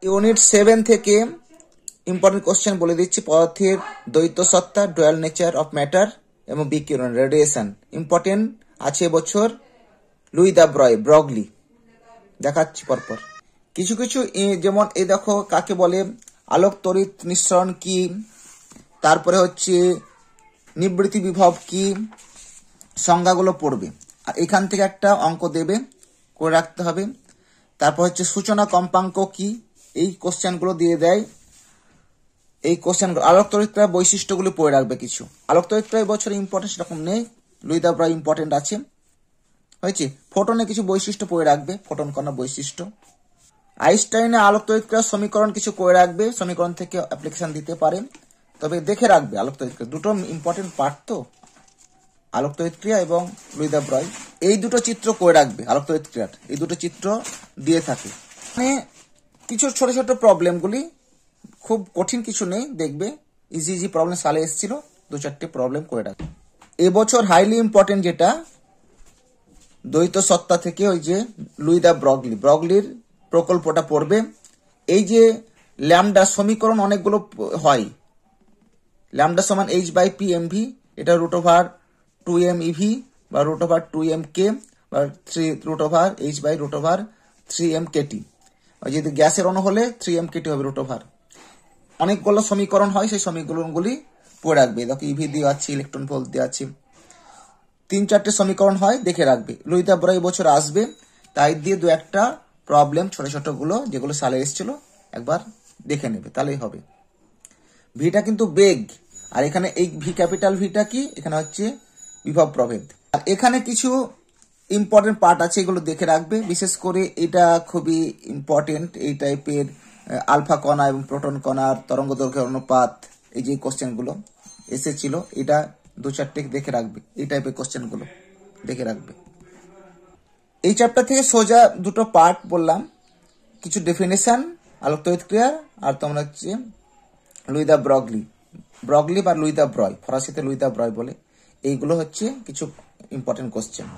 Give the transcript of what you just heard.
Unit 7 থেকে important question বলে দিচ্ছি। পদার্থের দ্বৈত সত্তা, ডুয়াল নেচার অফ ম্যাটার এবং বিকিরণ রেডিয়েশন। ইম্পর্টেন্ট আছে এবছর লুই দা ব্রগলি। দেখাচ্ছি পরপর কিছু কিছু, যেমন এই দেখো কাকে বলে, আলোক তড়িৎ নিঃসরণ কি, তারপরে হচ্ছে নিবৃত্তি বিভব কি, সংজ্ঞাগুলো পড়বে। আর এখান থেকে একটা অঙ্ক দেবে, করে রাখতে হবে। তারপর হচ্ছে সূচনা কম্পাঙ্ক কি, এই কোশ্চেনগুলো দিয়ে দেয়। এই কোশ্চেনগুলো আলোক তড়িৎক্রিয়ার বৈশিষ্ট্যগুলো পড়ে রাখবে কিছু। আলোক তড়িৎক্রিয়া বছরে ইম্পর্টেন্ট সেরকম নেই, লুই দা ব্রয় ইম্পর্টেন্ট আছে, হয়েছে। ফোটনের কিছু বৈশিষ্ট্য পড়ে রাখবে, ফোটন কণার বৈশিষ্ট্য। আইনস্টাইনের আলোক তড়িৎক্রিয়ার সমীকরণ কিছু করে রাখবে, সমীকরণ থেকে অ্যাপ্লিকেশন দিতে পারে, তবে দেখে রাখবে। আলোক তড়িৎক্রিয়া দুটো ইম্পর্টেন্ট পার্ট তো, আলোক তড়িৎক্রিয়া এবং লুই দা ব্রয়, এই দুটো চিত্র করে রাখবে। আলোক তড়িৎক্রিয়ার এই দুটো চিত্র দিয়ে থাকে। মানে কিছু ছোট ছোট প্রবলেমগুলি, খুব কঠিন কিছু নেই, দেখবে ইজি ইজি প্রবলেম সালে এসেছিল, 2-4টে প্রবলেম করে রাখবে। এবছর হাইলি ইম্পর্টেন্ট যেটা দ্বৈত সত্তা থেকে, ওই যে লুই দা ব্রগলির প্রকল্পটা পড়বে। এই যে ল্যামডা সমীকরণ অনেকগুলো হয়, ল্যামডা সমান h/p/mv, এটা √2m/ev বা √2m/k বা 3√h/√3m/kt। যদি গ্যাসের অণু হলে 3m/kt হবে √। অনেকগুলো সমীকরণ হয়, সেই সমীকরণগুলি পড়ে রাখবে। দেখো ইভি দিয়ে আছে, ইলেকট্রন ভোল্ট দিয়ে আছে, 3-4টে সমীকরণ হয়, দেখে রাখবে। লুই দা ব্রয় বছর আসবে, তাই দিয়ে 2-1টা প্রবলেম ছোট ছোট গুলো যেগুলো সালে এসেছিল একবার দেখে নেবে, তাহলেই হবে। ভিটা কিন্তু বেগ, আর এখানে এই ভি ক্যাপিটাল ভিটা কি, এখানে হচ্ছে বিভব প্রভেদ। আর এখানে কিছু ইম্পর্টেন্ট পার্ট আছে, এগুলো দেখে রাখবে। বিশেষ করে এটা খুবই ইম্পর্টেন্ট, এই টাইপের আলফা কণা এবং প্রোটন কণার তরঙ্গ দৈর্ঘ্যের অনুপাত, এই যে কোশ্চেনগুলো এসেছিল, এটা 2-4টে দেখে রাখবে। এই টাইপের কোশ্চেনগুলো দেখে রাখবে। এই চ্যাপ্টার থেকে সোজা দুটো পার্ট বললাম, কিছু ডেফিনেশন আলোক তড়িৎক্রিয়ার, আর তোমরা হচ্ছে লুই দা ব্রগলি বা লুই দা ব্রয়, ফরাসিতে লুই দা ব্রয় বলে। এইগুলো হচ্ছে কিছু ইম্পর্টেন্ট কোশ্চেন।